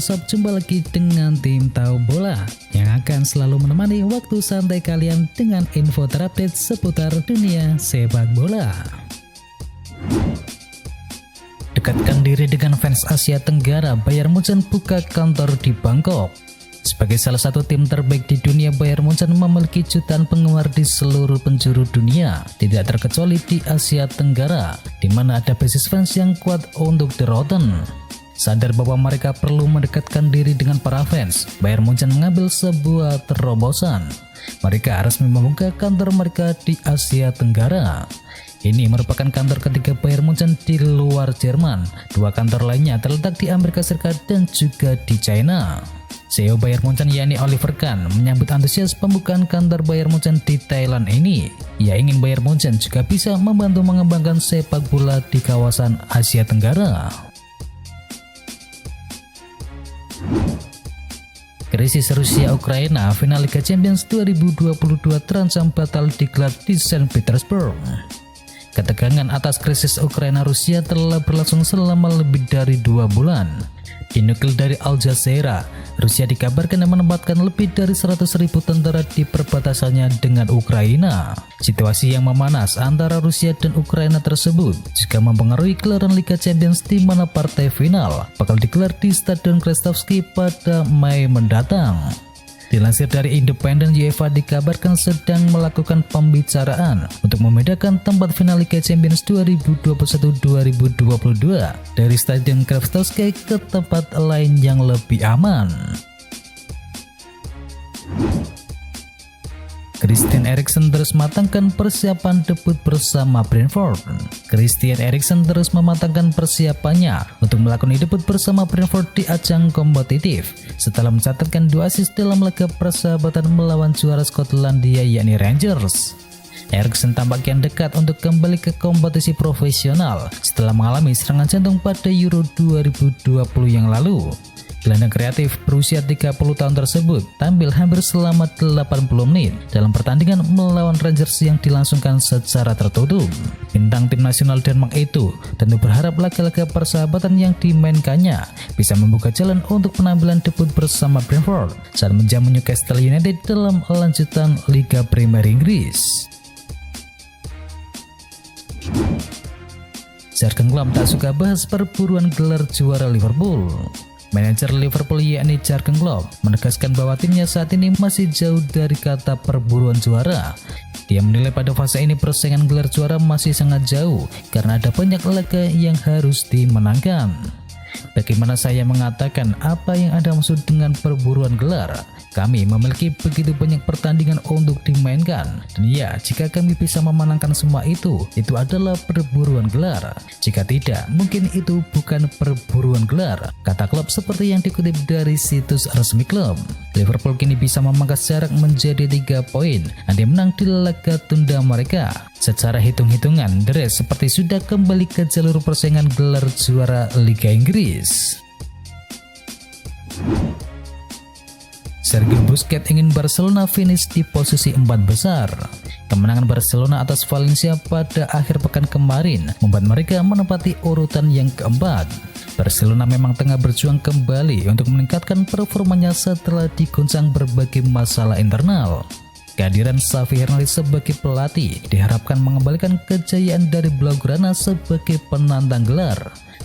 sob, jumpa lagi dengan tim Tahu Bola yang akan selalu menemani waktu santai kalian dengan info terupdate seputar dunia sepak bola. Dekatkan diri dengan fans Asia Tenggara, Bayern Munchen buka kantor di Bangkok. Sebagai salah satu tim terbaik di dunia, Bayern Munchen memiliki jutaan penggemar di seluruh penjuru dunia, tidak terkecuali di Asia Tenggara, di mana ada basis fans yang kuat untuk The Rotten. Sadar bahwa mereka perlu mendekatkan diri dengan para fans, Bayern Munchen mengambil sebuah terobosan. Mereka resmi membuka kantor mereka di Asia Tenggara. Ini merupakan kantor ketiga Bayern Munchen di luar Jerman. Dua kantor lainnya terletak di Amerika Serikat dan juga di China. CEO Bayern Munchen yakni Oliver Kahn menyambut antusias pembukaan kantor Bayern Munchen di Thailand ini. Ia ingin Bayern Munchen juga bisa membantu mengembangkan sepak bola di kawasan Asia Tenggara. Krisis Rusia-Ukraina, final Liga Champions 2022 terancam batal digelar di Saint Petersburg. Ketegangan atas krisis Ukraina-Rusia telah berlangsung selama lebih dari 2 bulan. Dinukil dari Al Jazeera, Rusia dikabarkan menempatkan lebih dari 100.000 tentara di perbatasannya dengan Ukraina. Situasi yang memanas antara Rusia dan Ukraina tersebut juga mempengaruhi gelaran Liga Champions, di mana partai final bakal digelar di Stadion Krestovsky pada Mei mendatang. Dilansir dari Independen, UEFA dikabarkan sedang melakukan pembicaraan untuk membedakan tempat final Liga Champions 2021-2022 dari Stadion Krestovsky ke tempat lain yang lebih aman. Christian Eriksen terus matangkan persiapan debut bersama Brentford. Christian Eriksen terus mematangkan persiapannya untuk melakukan debut bersama Brentford di ajang kompetitif setelah mencatatkan 2 assist dalam laga persahabatan melawan juara Skotlandia yakni Rangers. Eriksen tampak kian dekat untuk kembali ke kompetisi profesional setelah mengalami serangan jantung pada Euro 2020 yang lalu. Gelandang kreatif berusia 30 tahun tersebut tampil hampir selama 80 menit dalam pertandingan melawan Rangers yang dilangsungkan secara tertutup. Bintang tim nasional Denmark itu tentu berharap laga-laga persahabatan yang dimainkannya bisa membuka jalan untuk penampilan debut bersama Brentford saat menjamu Newcastle United dalam lanjutan Liga Premier Inggris. Jurgen Klopp tak suka bahas perburuan gelar juara Liverpool. Manajer Liverpool yakni Jurgen Klopp menegaskan bahwa timnya saat ini masih jauh dari kata perburuan juara. Dia menilai pada fase ini persaingan gelar juara masih sangat jauh karena ada banyak laga yang harus dimenangkan. Bagaimana saya mengatakan apa yang Anda maksud dengan perburuan gelar? Kami memiliki begitu banyak pertandingan untuk dimainkan, dan ya, jika kami bisa memenangkan semua itu adalah perburuan gelar. Jika tidak, mungkin itu bukan perburuan gelar, kata Klopp seperti yang dikutip dari situs resmi klub. Liverpool kini bisa memangkas jarak menjadi 3 poin andai menang di laga tunda mereka. Secara hitung-hitungan, The Reds seperti sudah kembali ke jalur persaingan gelar juara Liga Inggris. Sergio Busquets ingin Barcelona finish di posisi 4 besar. Kemenangan Barcelona atas Valencia pada akhir pekan kemarin membuat mereka menempati urutan yang keempat. Barcelona memang tengah berjuang kembali untuk meningkatkan performanya setelah diguncang berbagai masalah internal. Kehadiran Xavi Hernandez sebagai pelatih diharapkan mengembalikan kejayaan dari Blaugrana sebagai penantang gelar.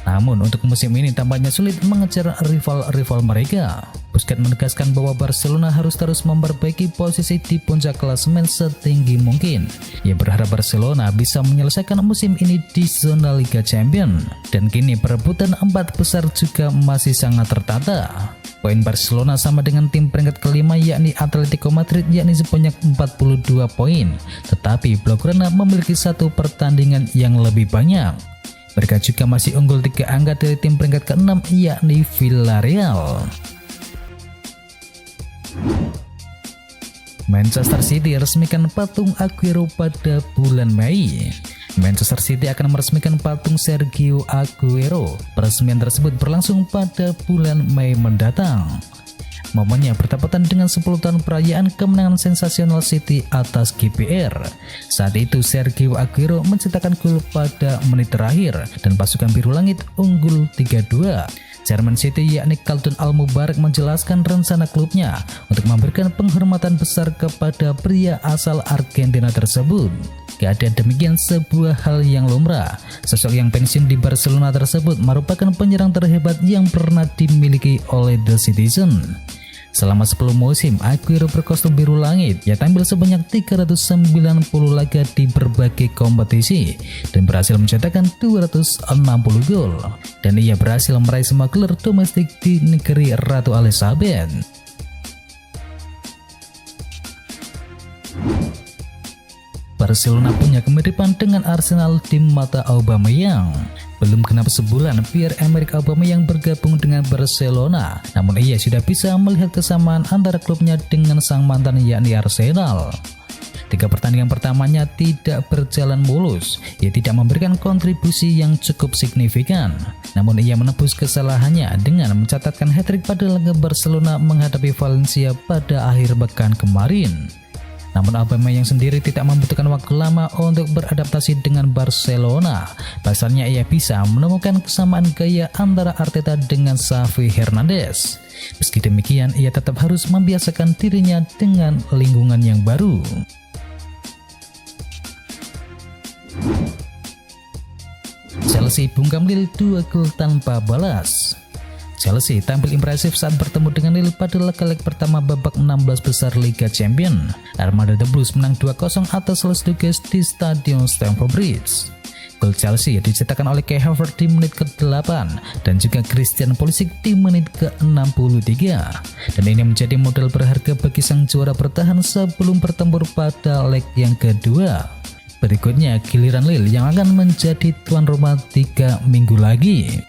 Namun untuk musim ini tampaknya sulit mengejar rival-rival mereka. Busquets menegaskan bahwa Barcelona harus terus memperbaiki posisi di puncak klasemen setinggi mungkin. Ia berharap Barcelona bisa menyelesaikan musim ini di zona Liga Champions. Dan kini perebutan 4 besar juga masih sangat tertata. Poin Barcelona sama dengan tim peringkat kelima yakni Atletico Madrid yakni sebanyak 42 poin. Tetapi Blaugrana memiliki 1 pertandingan yang lebih banyak. Mereka juga masih unggul 3 angka dari tim peringkat ke-6 yakni Villarreal. Manchester City resmikan patung Aguero pada bulan Mei. Manchester City akan meresmikan patung Sergio Aguero. Peresmian tersebut berlangsung pada bulan Mei mendatang. Momennya bertepatan dengan 10 tahun perayaan kemenangan sensasional City atas QPR. Saat itu Sergio Aguero mencetakkan gol pada menit terakhir dan pasukan biru langit unggul 3-2. Chairman City yakni Khaldoon Al-Mubarak menjelaskan rencana klubnya untuk memberikan penghormatan besar kepada pria asal Argentina tersebut. Keadaan demikian sebuah hal yang lumrah. Sosok yang pensiun di Barcelona tersebut merupakan penyerang terhebat yang pernah dimiliki oleh The Citizen. Selama 10 musim, Aguero berkostum biru langit. Ia tampil sebanyak 390 laga di berbagai kompetisi dan berhasil mencetakkan 260 gol. Dan ia berhasil meraih semua gelar domestik di negeri Ratu Elizabeth. Barcelona punya kemiripan dengan Arsenal di mata Aubameyang. Belum genap sebulan Pierre-Emerick Aubameyang bergabung dengan Barcelona, namun ia sudah bisa melihat kesamaan antara klubnya dengan sang mantan yakni Arsenal. 3 pertandingan pertamanya tidak berjalan mulus. Ia tidak memberikan kontribusi yang cukup signifikan, namun ia menebus kesalahannya dengan mencatatkan hat-trick pada laga Barcelona menghadapi Valencia pada akhir pekan kemarin. Namun Aubameyang sendiri tidak membutuhkan waktu lama untuk beradaptasi dengan Barcelona. Pasalnya ia bisa menemukan kesamaan gaya antara Arteta dengan Xavi Hernandez. Meski demikian, ia tetap harus membiasakan dirinya dengan lingkungan yang baru. Chelsea bungkam Lille 2 gol tanpa balas. Chelsea tampil impresif saat bertemu dengan Lille pada leg pertama babak 16 besar Liga Champions. Armada The Blues menang 2-0 atas Los Duques di Stadion Stamford Bridge. Gol Chelsea dicetakkan oleh Kai Havertz di menit ke-8 dan juga Christian Pulisic di menit ke-63. Dan ini menjadi modal berharga bagi sang juara bertahan sebelum bertempur pada leg yang kedua. Berikutnya giliran Lille yang akan menjadi tuan rumah 3 minggu lagi.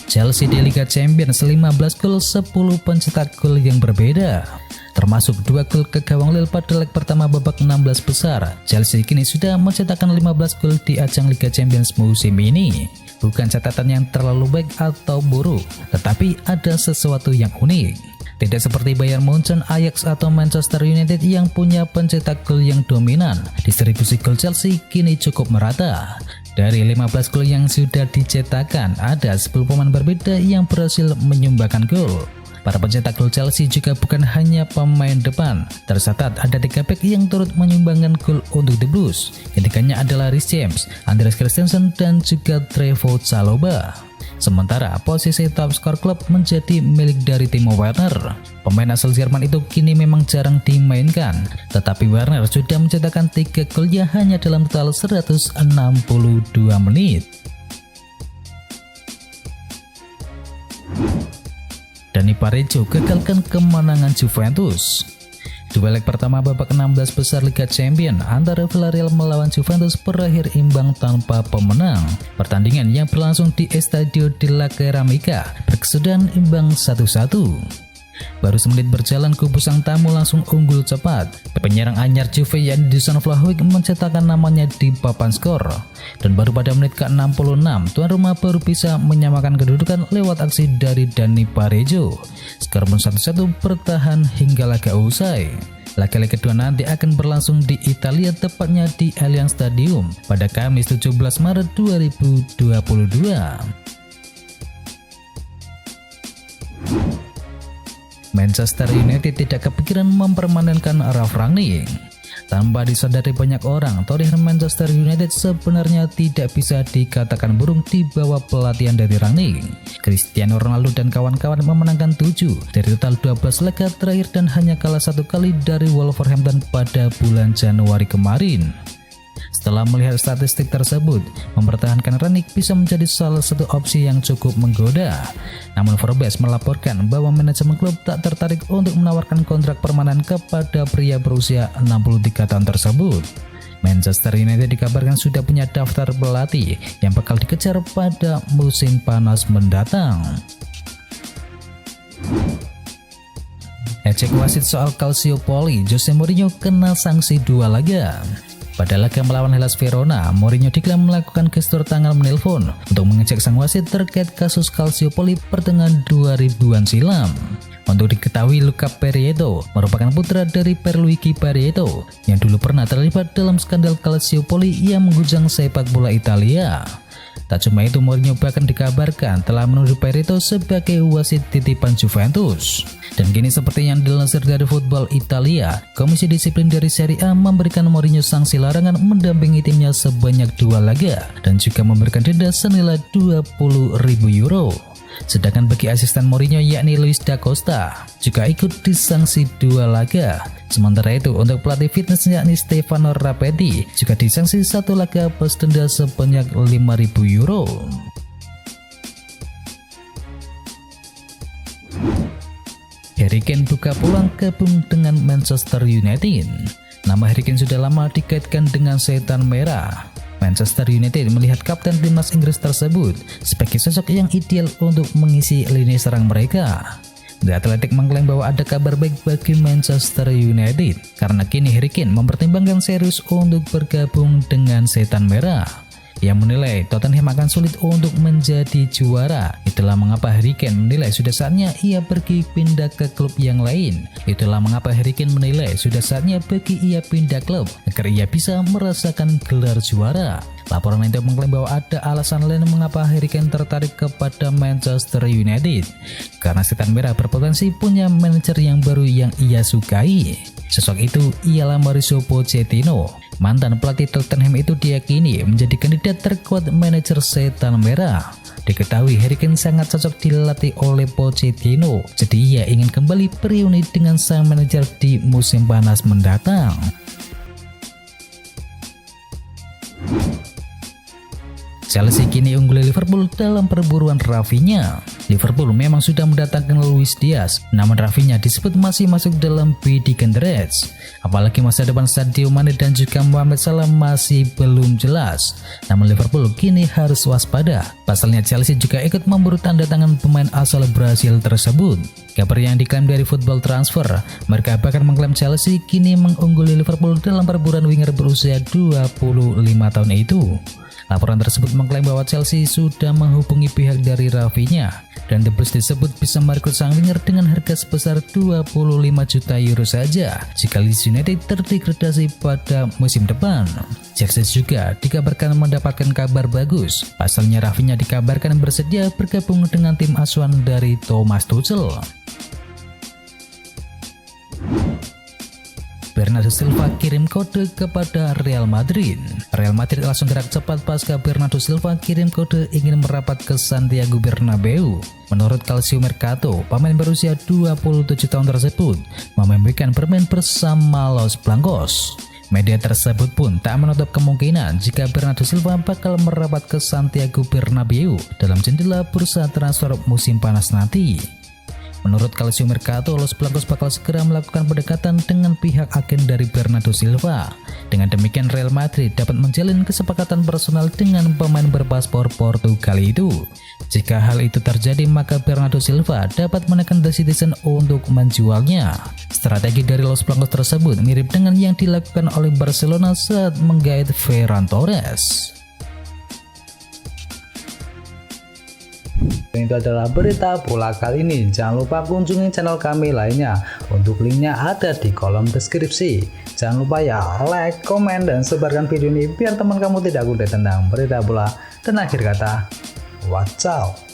Chelsea di Liga Champions 15 gol 10 pencetak gol yang berbeda, termasuk 2 gol ke gawang Lille pada leg pertama babak 16 besar. Chelsea kini sudah mencetakkan 15 gol di ajang Liga Champions musim ini. Bukan catatan yang terlalu baik atau buruk, tetapi ada sesuatu yang unik. Tidak seperti Bayern Munchen, Ajax atau Manchester United yang punya pencetak gol yang dominan, distribusi gol Chelsea kini cukup merata. Dari 15 gol yang sudah dicetakkan, ada 10 pemain berbeda yang berhasil menyumbangkan gol. Para pencetak gol Chelsea juga bukan hanya pemain depan. Tercatat ada 3 bek yang turut menyumbangkan gol untuk The Blues. Ketiganya adalah Reece James, Andreas Christensen, dan juga Trevoh Chalobah. Sementara posisi top skor klub menjadi milik dari Timo Werner. Pemain asal Jerman itu kini memang jarang dimainkan, tetapi Werner sudah mencetakkan 3 golnya hanya dalam total 162 menit. Dani Parejo gagalkan kemenangan Juventus. Dua leg pertama babak 16 besar Liga Champions antara Villarreal melawan Juventus berakhir imbang tanpa pemenang. Pertandingan yang berlangsung di Estadio de la Ceramica berkesudahan imbang 1-1. Baru semenit berjalan, kubu sang tamu langsung unggul cepat. Penyerang anyar Juve yakni Dusan Vlahovic mencetakkan namanya di papan skor. Dan baru pada menit ke-66, tuan rumah baru bisa menyamakan kedudukan lewat aksi dari Dani Parejo. Skor pun 1-1 bertahan hingga laga usai. Laga-laga kedua nanti akan berlangsung di Italia, tepatnya di Allianz Stadium pada Kamis 17 Maret 2022. Manchester United tidak kepikiran mempermanenkan Ralf Rangnick. Tanpa disadari banyak orang, Torir Manchester United sebenarnya tidak bisa dikatakan burung di bawah pelatihan dari Rangnick. Cristiano Ronaldo dan kawan-kawan memenangkan 7 dari total 12 laga terakhir dan hanya kalah 1 kali dari Wolverhampton pada bulan Januari kemarin. Setelah melihat statistik tersebut, mempertahankan Rangnick bisa menjadi salah satu opsi yang cukup menggoda. Namun Forbes melaporkan bahwa manajemen klub tak tertarik untuk menawarkan kontrak permanen kepada pria berusia 63 tahun tersebut. Manchester United dikabarkan sudah punya daftar pelatih yang bakal dikejar pada musim panas mendatang. Ecek wasit soal Calciopoli, Jose Mourinho kena sanksi 2 laga. Pada laga melawan Hellas Verona, Mourinho diklaim melakukan gestur tangan menelpon untuk mengecek sang wasit terkait kasus Calciopoli pertengahan 2000-an silam. Untuk diketahui, Luca Perieto merupakan putra dari Pierluigi Perieto yang dulu pernah terlibat dalam skandal Calciopoli yang menghujam sepak bola Italia. Tak cuma itu, Mourinho bahkan dikabarkan telah menuduh Perieto sebagai wasit titipan Juventus. Dan kini seperti yang dilansir dari Football Italia, Komisi Disiplin dari Serie A memberikan Mourinho sanksi larangan mendampingi timnya sebanyak 2 laga dan juga memberikan denda senilai 20.000 euro. Sedangkan bagi asisten Mourinho yakni Luis da Costa juga ikut disanksi 2 laga. Sementara itu untuk pelatih fitness yakni Stefano Rapetti juga disanksi 1 laga plus denda sebanyak 5.000 euro. Harry Kane buka peluang gabung dengan Manchester United. Nama Harry Kane sudah lama dikaitkan dengan setan merah. Manchester United melihat kapten timnas Inggris tersebut sebagai sosok yang ideal untuk mengisi lini serang mereka. The Athletic mengklaim bahwa ada kabar baik bagi Manchester United karena kini Harry Kane mempertimbangkan serius untuk bergabung dengan setan merah. Ia menilai Tottenham akan sulit untuk menjadi juara. Itulah mengapa Harry Kane menilai sudah saatnya ia pergi pindah ke klub yang lain. Itulah mengapa Harry Kane menilai sudah saatnya bagi ia pindah klub agar ia bisa merasakan gelar juara. Laporan itu mengklaim bahwa ada alasan lain mengapa Harry Kane tertarik kepada Manchester United. Karena setan merah berpotensi punya manajer yang baru yang ia sukai. Sosok itu ialah Mauricio Pochettino. Mantan pelatih Tottenham itu diyakini menjadi kandidat terkuat manajer setan merah. Diketahui Harry Kane sangat cocok dilatih oleh Pochettino, jadi ia ingin kembali bereuni dengan sang manajer di musim panas mendatang. Chelsea kini unggul Liverpool dalam perburuan Rafinha. Liverpool memang sudah mendatangkan Luis Diaz, namun Rafinha disebut masih masuk dalam bidding Reds. Apalagi masa depan Sadio Mane dan juga Mohamed Salah masih belum jelas. Namun Liverpool kini harus waspada. Pasalnya Chelsea juga ikut memburu tanda tangan pemain asal Brasil tersebut. Kabar yang diklaim dari Football Transfer, mereka bahkan mengklaim Chelsea kini mengungguli Liverpool dalam perburuan winger berusia 25 tahun itu. Laporan tersebut mengklaim bahwa Chelsea sudah menghubungi pihak dari Rafinha dan The Blues disebut bisa merekrut sang winger dengan harga sebesar 25 juta euro saja jika Leeds United terdegradasi pada musim depan. Chelsea juga dikabarkan mendapatkan kabar bagus. Pasalnya Rafinha dikabarkan bersedia bergabung dengan tim asuhan dari Thomas Tuchel. Bernardo Silva kirim kode kepada Real Madrid. Real Madrid langsung gerak cepat pasca Bernardo Silva kirim kode ingin merapat ke Santiago Bernabeu. Menurut Calcio Mercato, pemain berusia 27 tahun tersebut memimpikan bermain bersama Los Blancos. Media tersebut pun tak menutup kemungkinan jika Bernardo Silva bakal merapat ke Santiago Bernabeu dalam jendela bursa transfer musim panas nanti. Menurut Calcio Mercato, Los Blancos bakal segera melakukan pendekatan dengan pihak agen dari Bernardo Silva. Dengan demikian Real Madrid dapat menjalin kesepakatan personal dengan pemain berpaspor Portugal itu. Jika hal itu terjadi, maka Bernardo Silva dapat menekan The Citizen untuk menjualnya. Strategi dari Los Blancos tersebut mirip dengan yang dilakukan oleh Barcelona saat menggait Ferran Torres. Itu adalah berita bola kali ini. Jangan lupa kunjungi channel kami lainnya. Untuk linknya ada di kolom deskripsi. Jangan lupa ya like, komen, dan sebarkan video ini biar teman kamu tidak kudet tentang berita bola. Dan akhir kata, wacau.